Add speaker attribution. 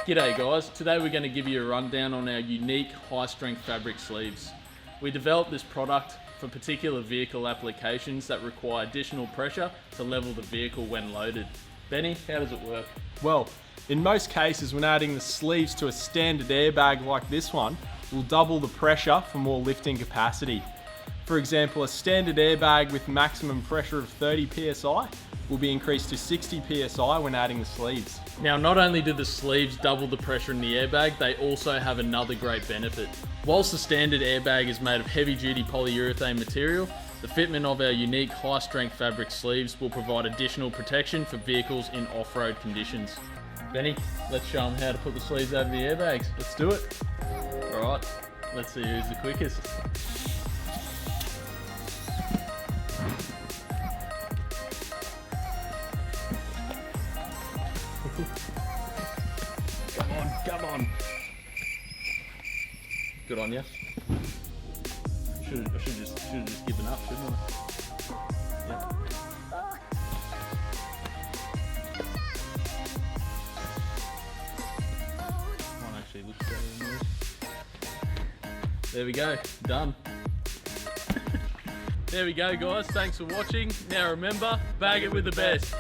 Speaker 1: G'day guys, today we're going to give you a rundown on our unique high strength fabric sleeves. We developed this product for particular vehicle applications that require additional pressure to level the vehicle when loaded. Benny, how does it work?
Speaker 2: Well, in most cases when adding the sleeves to a standard airbag like this one, we'll double the pressure for more lifting capacity. For example, a standard airbag with maximum pressure of 30 psi will be increased to 60 psi when adding the sleeves.
Speaker 1: Now, not only do the sleeves double the pressure in the airbag, they also have another great benefit. Whilst the standard airbag is made of heavy duty polyurethane material, the fitment of our unique high strength fabric sleeves will provide additional protection for vehicles in off-road conditions. Benny, let's show them how to put the sleeves over the airbags.
Speaker 2: Let's do it.
Speaker 1: Alright, let's see who's the quickest. Come on. Good on you. I should have just given up, shouldn't I? Yeah. One actually looks better than yours. There we go, done. There we go guys, thanks for watching. Now remember, bag it with the best.